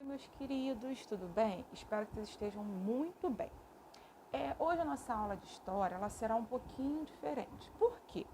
Meus queridos, tudo bem? Espero que vocês estejam muito bem. Hoje a nossa aula de história ela será um pouquinho diferente. Por quê?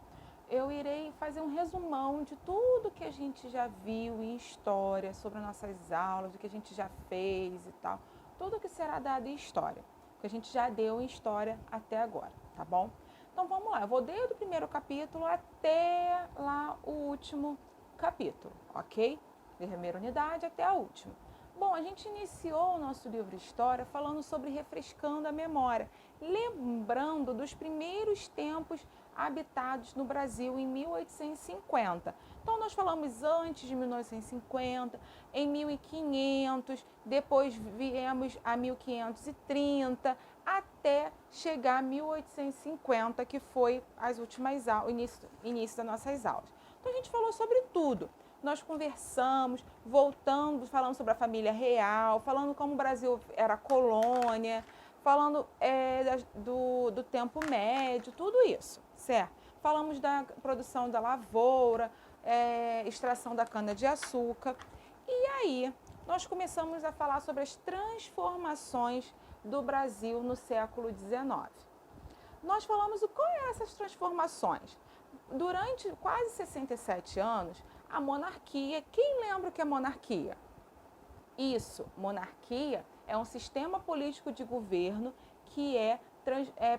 Eu irei fazer um resumão de tudo que a gente já viu em história, sobre nossas aulas, do que a gente já fez e tal. Tudo que será dado em história, que a gente já deu em história até agora, tá bom? Então vamos lá, eu vou desde o primeiro capítulo até lá o último capítulo, ok? Da primeira unidade até a última. Bom, a gente iniciou o nosso livro História falando sobre refrescando a memória, lembrando dos primeiros tempos habitados no Brasil em 1850. Então, nós falamos antes de 1950, em 1500, depois viemos a 1530, até chegar a 1850, que foi as últimas aulas, início das nossas aulas. Então, a gente falou sobre tudo. Nós conversamos, voltando, falando sobre a família real, falando como o Brasil era colônia, falando do tempo médio, tudo isso, certo? Falamos da produção da lavoura, extração da cana-de-açúcar. E aí, nós começamos a falar sobre as transformações do Brasil no século XIX. Nós falamos qual eram essas transformações. Durante quase 67 anos, a monarquia, quem lembra o que é monarquia? Isso, monarquia é um sistema político de governo que é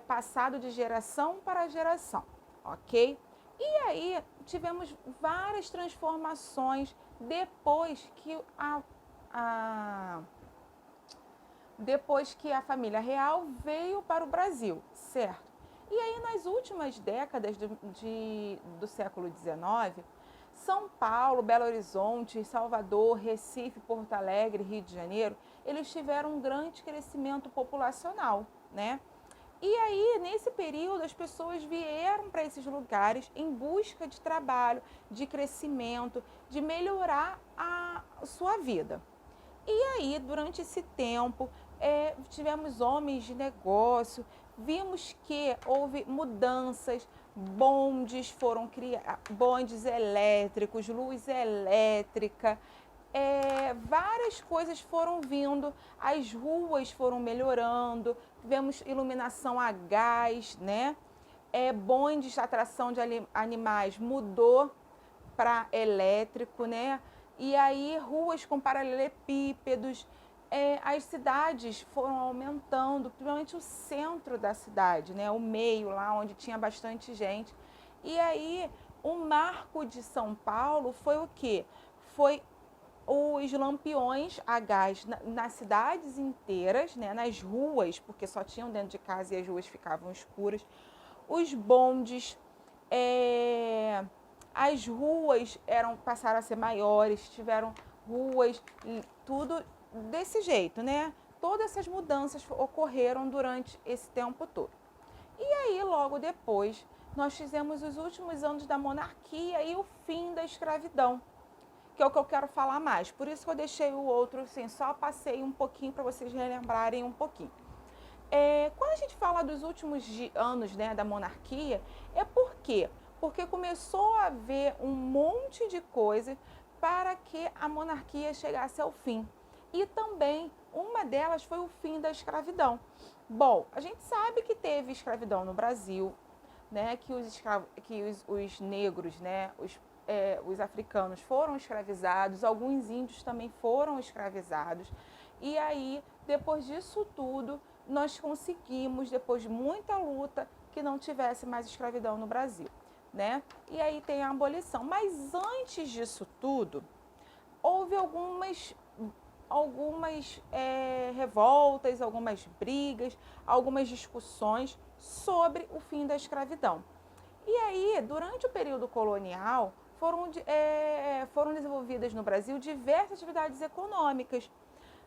passado de geração para geração, ok? E aí tivemos várias transformações depois que a família real veio para o Brasil, certo? E aí, nas últimas décadas do século XIX, São Paulo, Belo Horizonte, Salvador, Recife, Porto Alegre, Rio de Janeiro, eles tiveram um grande crescimento populacional, né? E aí, nesse período, as pessoas vieram para esses lugares em busca de trabalho, de crescimento, de melhorar a sua vida. E aí, durante esse tempo, tivemos homens de negócio, vimos que houve mudanças, bondes foram criados, bondes elétricos, luz elétrica, várias coisas foram vindo, as ruas foram melhorando, tivemos iluminação a gás, né? Bondes, atração de animais mudou para elétrico, né? E aí ruas com paralelepípedos, as cidades foram aumentando, principalmente o centro da cidade, né? O meio lá onde tinha bastante gente. E aí o marco de São Paulo foi o quê? Foi os lampiões a gás nas cidades inteiras, né? Nas ruas, porque só tinham dentro de casa e as ruas ficavam escuras. Os bondes, as ruas passaram a ser maiores, tiveram ruas, tudo desse jeito, né? Todas essas mudanças ocorreram durante esse tempo todo. E aí, logo depois, nós fizemos os últimos anos da monarquia e o fim da escravidão, que é o que eu quero falar mais. Por isso que eu deixei o outro, assim, só passei um pouquinho para vocês relembrarem um pouquinho. Quando a gente fala dos últimos anos, né, da monarquia, por quê? Porque começou a haver um monte de coisa para que a monarquia chegasse ao fim. E também uma delas foi o fim da escravidão. Bom, a gente sabe que teve escravidão no Brasil, né, que os negros, né, os africanos foram escravizados, alguns índios também foram escravizados. E aí, depois disso tudo, nós conseguimos, depois de muita luta, que não tivesse mais escravidão no Brasil, né? E aí tem a abolição. Mas antes disso tudo, houve algumas revoltas, algumas brigas, algumas discussões sobre o fim da escravidão. E aí, durante o período colonial, foram desenvolvidas no Brasil diversas atividades econômicas,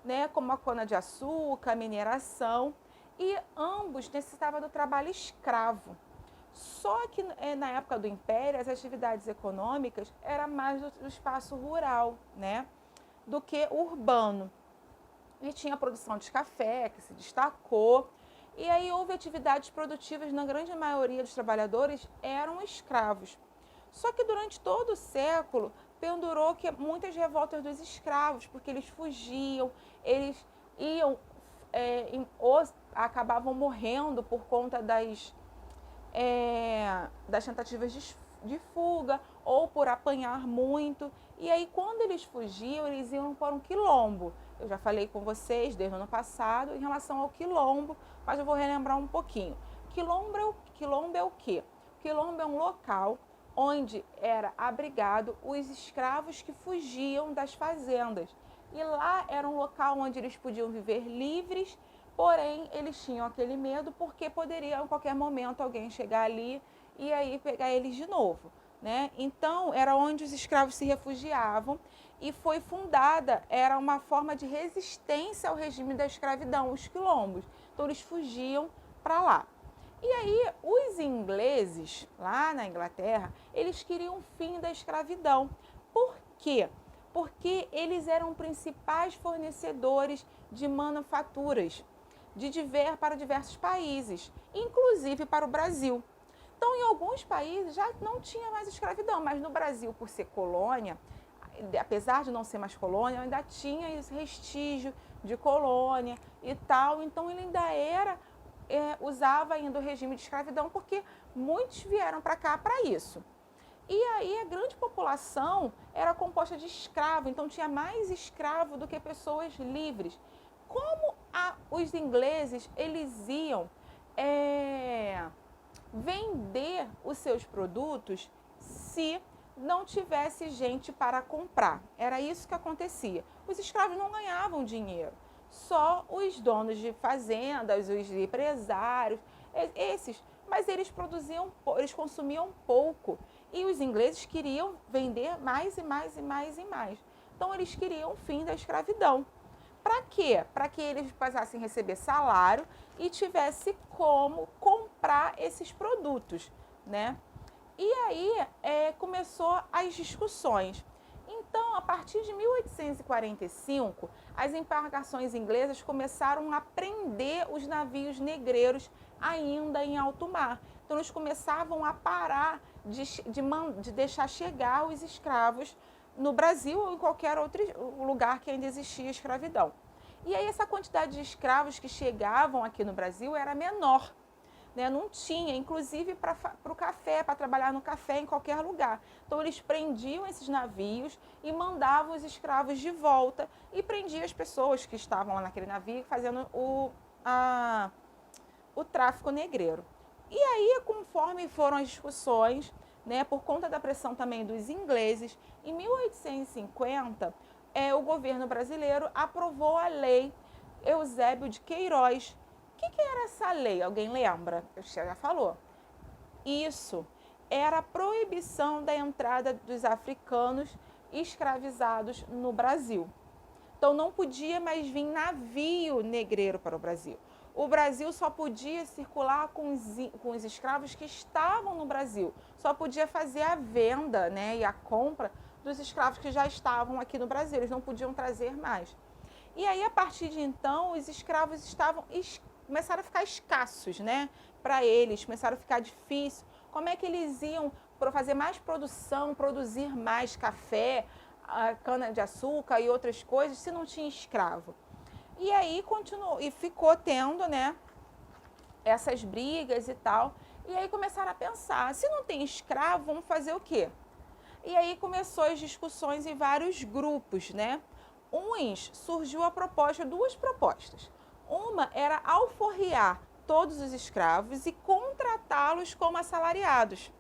né, como a cana-de-açúcar, a mineração, e ambos necessitavam do trabalho escravo. Só que na época do Império, as atividades econômicas eram mais do espaço rural, né, do que urbano. E tinha a produção de café, que se destacou, e aí houve atividades produtivas, na grande maioria dos trabalhadores eram escravos. Só que durante todo o século pendurou que muitas revoltas dos escravos, porque eles fugiam, eles iam, ou acabavam morrendo por conta das tentativas de fuga, ou por apanhar muito. E aí, quando eles fugiam, eles iam para um quilombo. Eu já falei com vocês desde o ano passado em relação ao quilombo, mas eu vou relembrar um pouquinho. Quilombo é o quê? Quilombo é um local onde era abrigado os escravos que fugiam das fazendas. E lá era um local onde eles podiam viver livres, porém eles tinham aquele medo porque poderia em qualquer momento alguém chegar ali e aí pegar eles de novo, né? Então era onde os escravos se refugiavam e foi fundada, era uma forma de resistência ao regime da escravidão, os quilombos. Então eles fugiam para lá. E aí, os ingleses, lá na Inglaterra, eles queriam o fim da escravidão. Por quê? Porque eles eram principais fornecedores de manufaturas para diversos países, inclusive para o Brasil. Então, em alguns países já não tinha mais escravidão, mas no Brasil, por ser colônia, apesar de não ser mais colônia, ainda tinha esse restígio de colônia e tal. Então, ele ainda usava ainda o regime de escravidão, porque muitos vieram para cá para isso. E aí a grande população era composta de escravo, então tinha mais escravo do que pessoas livres. Como os ingleses eles iam vender os seus produtos se não tivesse gente para comprar? Era isso que acontecia. Os escravos não ganhavam dinheiro. Só os donos de fazendas, os empresários, mas eles consumiam pouco. E os ingleses queriam vender mais e mais e mais e mais. Então eles queriam o fim da escravidão. Para quê? Para que eles passassem a receber salário e tivesse como comprar esses produtos, né? E aí começou as discussões. Então, a partir de 1845, as embarcações inglesas começaram a prender os navios negreiros ainda em alto mar. Então, eles começavam a parar de deixar chegar os escravos no Brasil ou em qualquer outro lugar que ainda existia escravidão. E aí, essa quantidade de escravos que chegavam aqui no Brasil era menor. Não tinha, inclusive para o café, para trabalhar no café em qualquer lugar. Então eles prendiam esses navios e mandavam os escravos de volta e prendiam as pessoas que estavam lá naquele navio fazendo o tráfico negreiro. E aí, conforme foram as discussões, por conta da pressão também dos ingleses, em 1850, o governo brasileiro aprovou a lei Eusébio de Queiroz. O que era essa lei? Alguém lembra? Você já falou. Isso era a proibição da entrada dos africanos escravizados no Brasil. Então não podia mais vir navio negreiro para o Brasil. O Brasil só podia circular com os escravos que estavam no Brasil. Só podia fazer a venda, e a compra dos escravos que já estavam aqui no Brasil. Eles não podiam trazer mais. E aí, a partir de então, os escravos começaram a ficar escassos, para eles, começaram a ficar difícil. Como é que eles iam fazer mais produção, produzir mais café, cana-de-açúcar e outras coisas, se não tinha escravo? E aí continuou, e ficou tendo, essas brigas e tal. E aí começaram a pensar, se não tem escravo, vamos fazer o quê? E aí começou as discussões em vários grupos, surgiu duas propostas. Uma era alforriar todos os escravos e contratá-los como assalariados,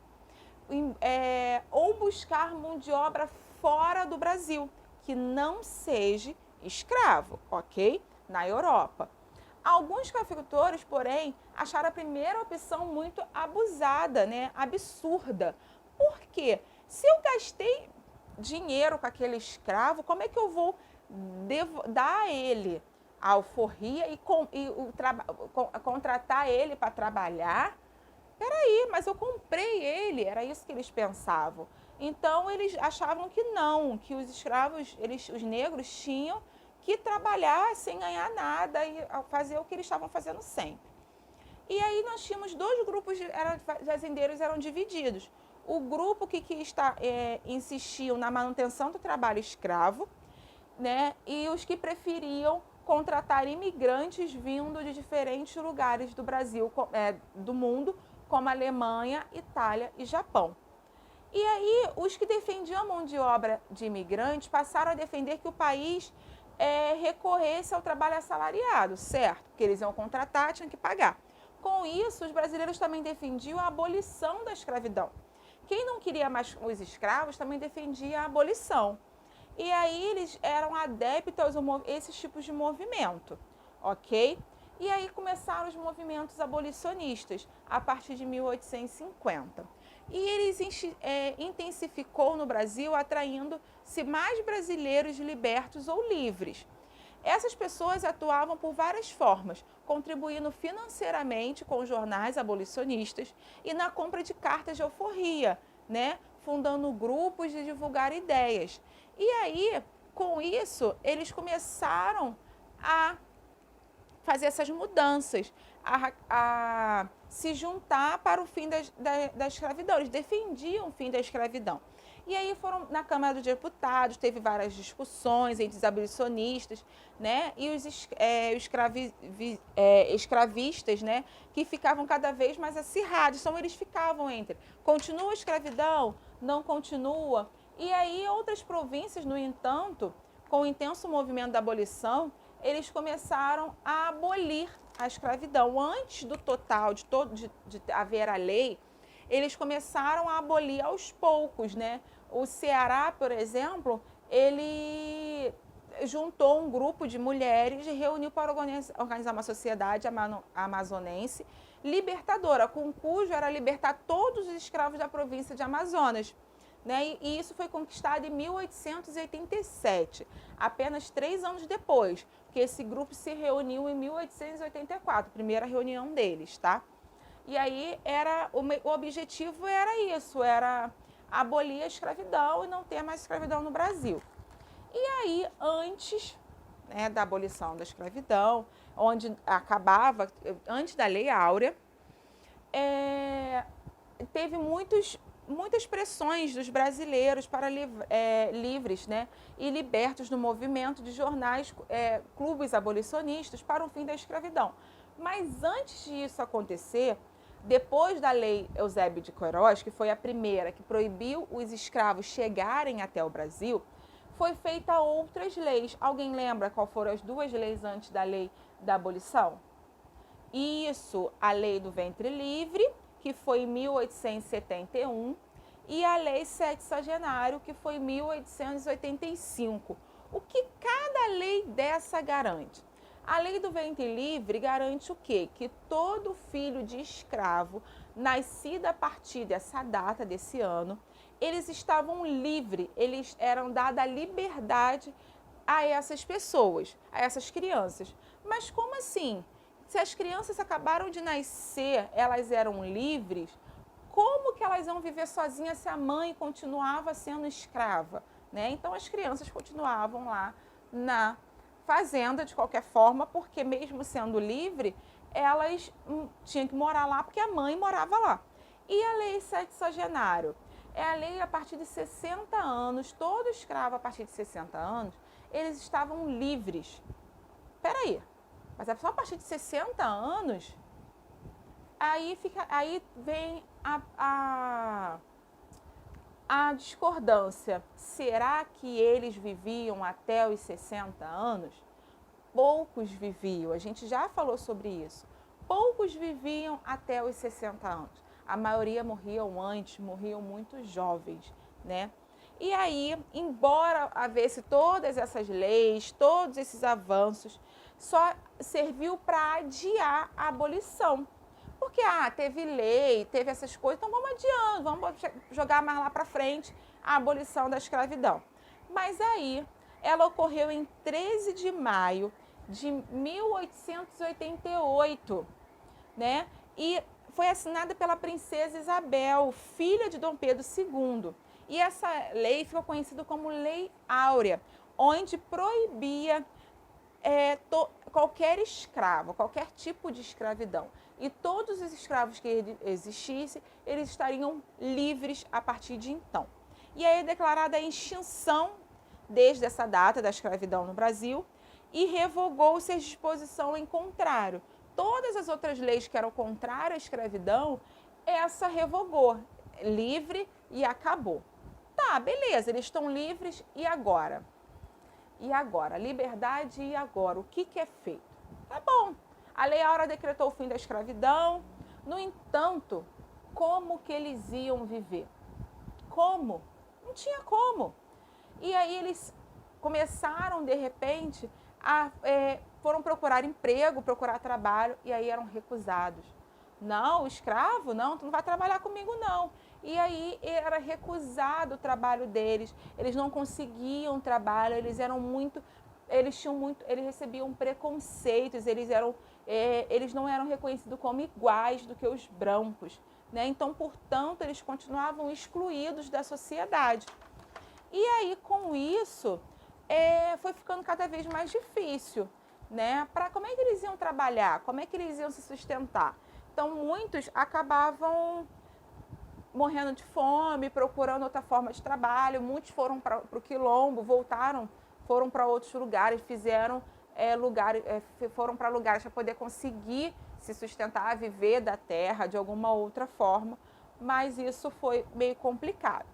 ou buscar mão de obra fora do Brasil, que não seja escravo, ok? Na Europa. Alguns cafeicultores, porém, acharam a primeira opção muito abusada, absurda. Por quê? Se eu gastei dinheiro com aquele escravo, como é que eu vou dar a ele a alforria e contratar ele para trabalhar? Peraí, mas eu comprei ele, era isso que eles pensavam. Então, eles achavam que não, que os escravos, os negros tinham que trabalhar sem ganhar nada e fazer o que eles estavam fazendo sempre. E aí nós tínhamos dois grupos de fazendeiros, eram divididos. o grupo que insistiu na manutenção do trabalho escravo, né, e os que preferiam contratar imigrantes vindo de diferentes lugares do Brasil, do mundo, como Alemanha, Itália e Japão. E aí, os que defendiam a mão de obra de imigrantes passaram a defender que o país recorresse ao trabalho assalariado, certo? Porque eles iam contratar, tinham que pagar. Com isso, os brasileiros também defendiam a abolição da escravidão. Quem não queria mais os escravos também defendia a abolição. E aí eles eram adeptos a esses tipos de movimento, ok? E aí começaram os movimentos abolicionistas a partir de 1850. E eles intensificou no Brasil, atraindo-se mais brasileiros libertos ou livres. Essas pessoas atuavam por várias formas, contribuindo financeiramente com os jornais abolicionistas e na compra de cartas de alforria, né? Fundando grupos de divulgar ideias. E aí, com isso, eles começaram a fazer essas mudanças, a se juntar para o fim da escravidão. Eles defendiam o fim da escravidão. E aí foram na Câmara dos Deputados, teve várias discussões entre os abolicionistas, né, e os escravistas, né, que ficavam cada vez mais acirrados. Então eles ficavam entre, continua a escravidão, não continua. E aí outras províncias, no entanto, com o intenso movimento da abolição, eles começaram a abolir a escravidão. Antes do total, de haver a lei, eles começaram a abolir aos poucos, né? O Ceará, por exemplo, ele juntou um grupo de mulheres e reuniu para organizar uma sociedade amazonense libertadora, com cujo era libertar todos os escravos da província de Amazonas. Né? E isso foi conquistado em 1887, apenas 3 anos depois, porque esse grupo se reuniu em 1884, primeira reunião deles, tá? E aí o objetivo era isso, era abolir a escravidão e não ter mais escravidão no Brasil. E aí, antes, né, da abolição da escravidão, onde acabava, antes da Lei Áurea, teve muitas pressões dos brasileiros para livres, né, e libertos no movimento de jornais, clubes abolicionistas para o fim da escravidão. Mas antes disso acontecer, depois da Lei Eusébio de Queiroz, que foi a primeira que proibiu os escravos chegarem até o Brasil, foi feita outras leis. Alguém lembra qual foram as 2 leis antes da Lei da Abolição? Isso, a Lei do Ventre Livre, que foi em 1871, e a Lei Sexagenário, que foi em 1885. O que cada lei dessa garante? A Lei do Ventre Livre garante o quê? Que todo filho de escravo, nascido a partir dessa data, desse ano, eles estavam livres, eles eram dada a liberdade a essas pessoas, a essas crianças. Mas como assim? Se as crianças acabaram de nascer, elas eram livres, como que elas iam viver sozinhas se a mãe continuava sendo escrava? Né? Então as crianças continuavam lá na fazenda de qualquer forma, porque mesmo sendo livre, elas tinham que morar lá porque a mãe morava lá. E a Lei Sexagenário? É a lei a partir de 60 anos, todo escravo a partir de 60 anos, eles estavam livres. Peraí, mas é só a partir de 60 anos? Aí vem a discordância. Será que eles viviam até os 60 anos? Poucos viviam, a gente já falou sobre isso. Poucos viviam até os 60 anos. A maioria morriam antes, morriam muito jovens, né? E aí, embora houvesse todas essas leis, todos esses avanços, só serviu para adiar a abolição. Porque, teve lei, teve essas coisas, então vamos adiando, vamos jogar mais lá para frente a abolição da escravidão. Mas aí, ela ocorreu em 13 de maio de 1888, né? E foi assinada pela princesa Isabel, filha de Dom Pedro II. E essa lei ficou conhecida como Lei Áurea, onde proibia qualquer escravo, qualquer tipo de escravidão. E todos os escravos que existissem, eles estariam livres a partir de então. E aí é declarada a extinção desde essa data da escravidão no Brasil e revogou-se a disposição em contrário. Todas as outras leis que eram contrárias à escravidão, essa revogou, livre e acabou. Tá, beleza, eles estão livres e agora? E agora? Liberdade e agora? O que é feito? Tá bom, a Lei Áurea decretou o fim da escravidão, no entanto, como que eles iam viver? Como? Não tinha como. E aí eles começaram, de repente, foram procurar emprego, procurar trabalho, e aí eram recusados. Não, escravo? Não, tu não vai trabalhar comigo, não. E aí era recusado o trabalho deles, eles não conseguiam trabalho, eles recebiam preconceitos, eles não eram reconhecidos como iguais do que os brancos, né? Então, portanto, eles continuavam excluídos da sociedade. E aí, com isso, foi ficando cada vez mais difícil, né? Como é que eles iam trabalhar? Como é que eles iam se sustentar? Então, muitos acabavam morrendo de fome, procurando outra forma de trabalho. Muitos foram para o Quilombo, foram para outros lugares, foram para lugares para poder conseguir se sustentar, viver da terra de alguma outra forma, mas isso foi meio complicado.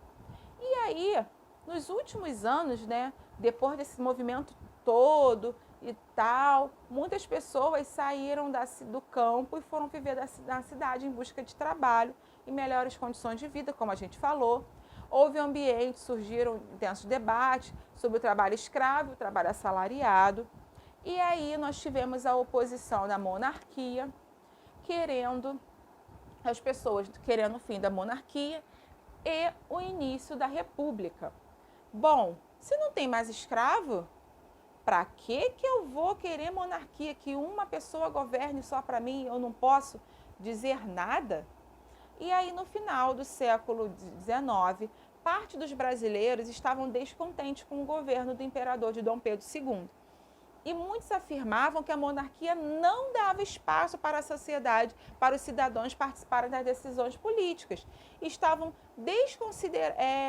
E aí, nos últimos anos, né, depois desse movimento todo e tal, muitas pessoas saíram do campo e foram viver na cidade em busca de trabalho e melhores condições de vida, como a gente falou. Houve ambientes, surgiram intensos debates sobre o trabalho escravo, o trabalho assalariado. E aí nós tivemos a oposição da monarquia, as pessoas querendo o fim da monarquia e o início da república. Bom, se não tem mais escravo, para que eu vou querer monarquia? Que uma pessoa governe só para mim e eu não posso dizer nada? E aí, no final do século XIX, parte dos brasileiros estavam descontentes com o governo do imperador de Dom Pedro II. E muitos afirmavam que a monarquia não dava espaço para a sociedade, para os cidadãos participarem das decisões políticas.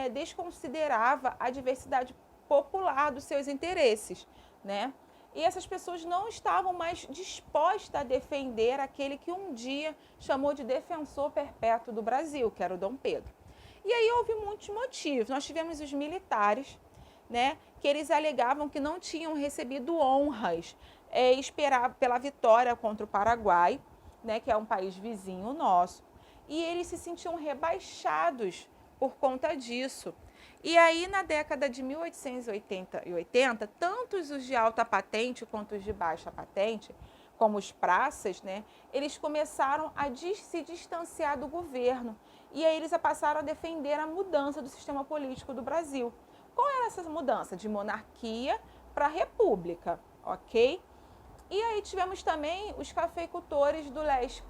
Desconsiderava a diversidade popular dos seus interesses, né? E essas pessoas não estavam mais dispostas a defender aquele que um dia chamou de defensor perpétuo do Brasil, que era o Dom Pedro. E aí houve muitos motivos. Nós tivemos os militares, né, que eles alegavam que não tinham recebido honras, esperar pela vitória contra o Paraguai, né, que é um país vizinho nosso, e eles se sentiam rebaixados por conta disso. E aí, na década de 1880 e 80, tanto os de alta patente quanto os de baixa patente, como os praças, né, eles começaram a se distanciar do governo. E aí eles passaram a defender a mudança do sistema político do Brasil. Qual era essa mudança? De monarquia para república, ok? E aí tivemos também os cafeicultores do leste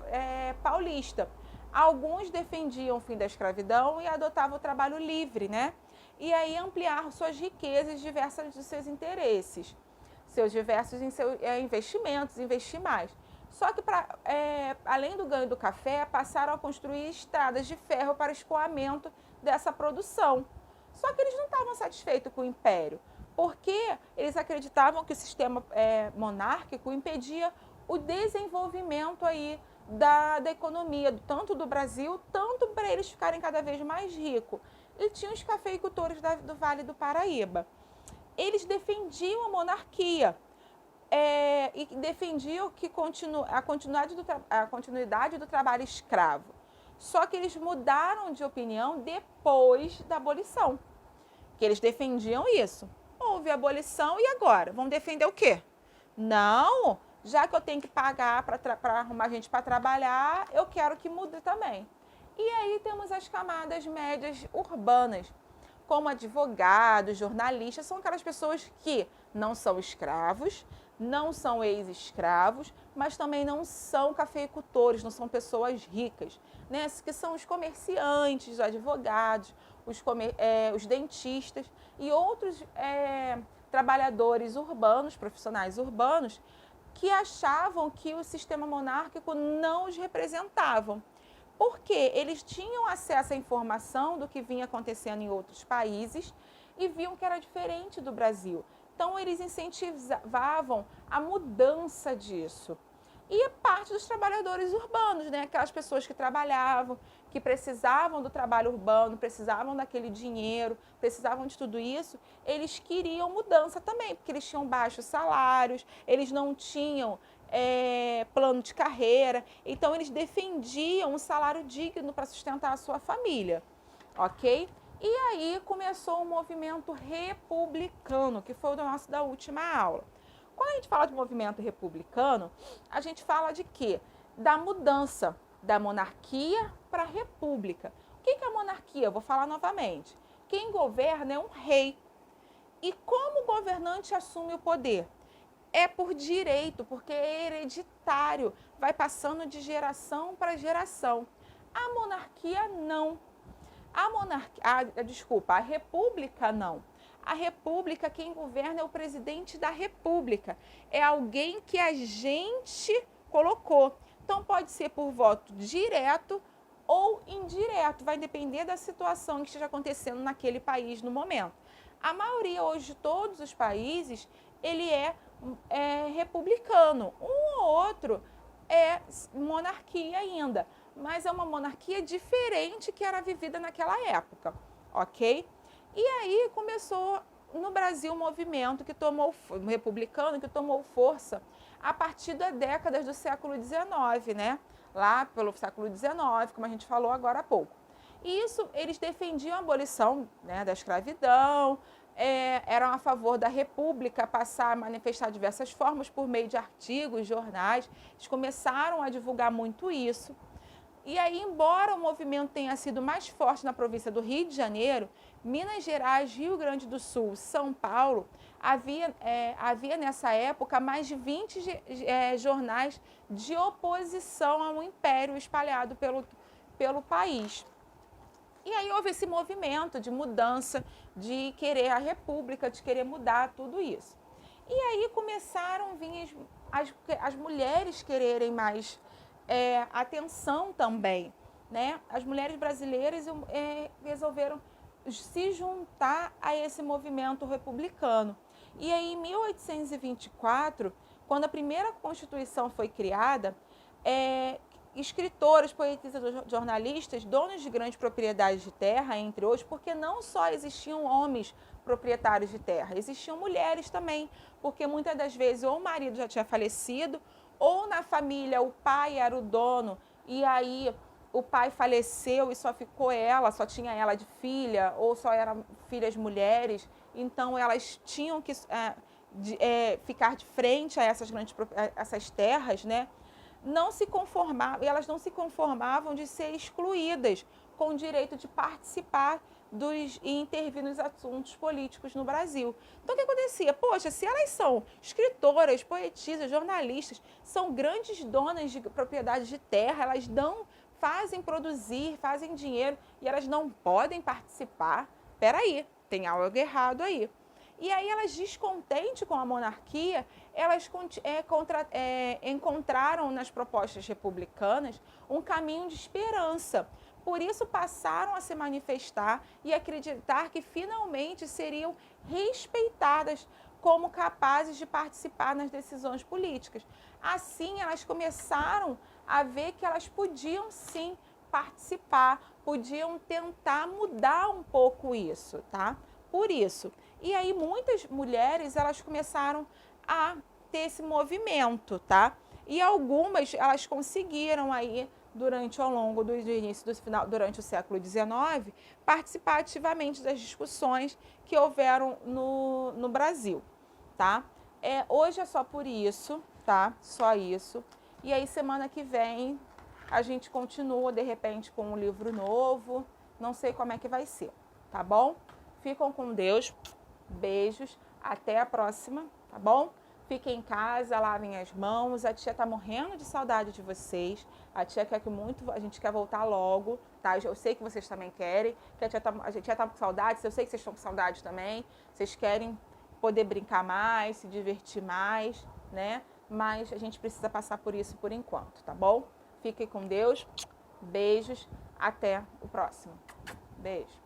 paulista. Alguns defendiam o fim da escravidão e adotavam o trabalho livre, né? E aí ampliar suas riquezas diversas dos seus interesses, seus diversos investimentos, investir mais. Só que, além do ganho do café, passaram a construir estradas de ferro para escoamento dessa produção. Só que eles não estavam satisfeitos com o império, porque eles acreditavam que o sistema monárquico impedia o desenvolvimento aí da economia, tanto do Brasil, tanto para eles ficarem cada vez mais ricos. E tinha os cafeicultores do Vale do Paraíba. Eles defendiam a monarquia e defendiam que a continuidade do trabalho escravo. Só que eles mudaram de opinião depois da abolição, que eles defendiam isso. Houve a abolição e agora? Vão defender o quê? Não, já que eu tenho que pagar para arrumar gente para trabalhar, eu quero que mude também. E aí temos as camadas médias urbanas, como advogados, jornalistas, são aquelas pessoas que não são escravos, não são ex-escravos, mas também não são cafeicultores, não são pessoas ricas, né? Que são os comerciantes, os advogados, os dentistas e outros trabalhadores urbanos, profissionais urbanos, que achavam que o sistema monárquico não os representava. Porque eles tinham acesso à informação do que vinha acontecendo em outros países e viam que era diferente do Brasil. Então, eles incentivavam a mudança disso. E a parte dos trabalhadores urbanos, né? Aquelas pessoas que trabalhavam, que precisavam do trabalho urbano, precisavam daquele dinheiro, precisavam de tudo isso, eles queriam mudança também, porque eles tinham baixos salários, eles não tinham plano de carreira, então eles defendiam um salário digno para sustentar a sua família, ok? E aí começou o movimento republicano, que foi o nosso da última aula. Quando a gente fala de movimento republicano, a gente fala de quê? Da mudança da monarquia para a república. O que é a monarquia? Eu vou falar novamente. Quem governa é um rei. E como o governante assume o poder? É por direito, porque é hereditário, vai passando de geração para geração. A monarquia não. A república não. A república, quem governa é o presidente da república. É alguém que a gente colocou. Então, pode ser por voto direto ou indireto. Vai depender da situação que esteja acontecendo naquele país no momento. A maioria hoje de todos os países, ele é republicano. Um ou outro é monarquia ainda. Mas é uma monarquia diferente que era vivida naquela época, ok? E aí começou no Brasil um movimento republicano que tomou força a partir das décadas do século XIX, né? Lá pelo século XIX, como a gente falou agora há pouco. E isso, eles defendiam a abolição, né, da escravidão, eram a favor da república, passar a manifestar diversas formas por meio de artigos, jornais. Eles começaram a divulgar muito isso. E aí, embora o movimento tenha sido mais forte na província do Rio de Janeiro, Minas Gerais, Rio Grande do Sul, São Paulo, havia nessa época mais de 20 jornais de oposição ao império espalhado pelo país. E aí houve esse movimento de mudança, de querer a república, de querer mudar tudo isso. E aí começaram a vir as mulheres quererem mais atenção também, né? As mulheres brasileiras resolveram se juntar a esse movimento republicano. E aí, em 1824, quando a primeira Constituição foi criada, escritores, poetisas, jornalistas, donos de grandes propriedades de terra, entre outros, porque não só existiam homens proprietários de terra, existiam mulheres também, porque muitas das vezes ou o marido já tinha falecido, ou na família o pai era o dono e aí o pai faleceu e só ficou ela, só tinha ela de filha, ou só eram filhas mulheres, então elas tinham que ficar de frente a essas terras, né? E elas não se conformavam de ser excluídas com o direito de participar e intervir nos assuntos políticos no Brasil. Então, o que acontecia? Poxa, se elas são escritoras, poetisas, jornalistas, são grandes donas de propriedades de terra, elas fazem produzir, fazem dinheiro e elas não podem participar. Peraí, tem algo errado aí. E aí elas, descontentes com a monarquia, elas encontraram nas propostas republicanas um caminho de esperança. Por isso passaram a se manifestar e acreditar que finalmente seriam respeitadas como capazes de participar nas decisões políticas. Assim, elas começaram a ver que elas podiam sim participar, podiam tentar mudar um pouco isso, tá? Por isso. E aí muitas mulheres, elas começaram a ter esse movimento, tá? E algumas, elas conseguiram aí, ao longo do início do final, durante o século XIX, participar ativamente das discussões que houveram no Brasil, tá? Hoje é só por isso, tá? Só isso. E aí, semana que vem, a gente continua, de repente, com um livro novo. Não sei como é que vai ser, tá bom? Ficam com Deus. Beijos. Até a próxima, tá bom? Fiquem em casa, lavem as mãos. A tia tá morrendo de saudade de vocês. A tia quer a gente quer voltar logo, tá? Eu sei que vocês também querem. Que a tia tá com saudade. Eu sei que vocês estão com saudade também. Vocês querem poder brincar mais, se divertir mais, né? mas a gente precisa passar por isso por enquanto, tá bom? Fique com Deus, beijos, até o próximo. Beijo.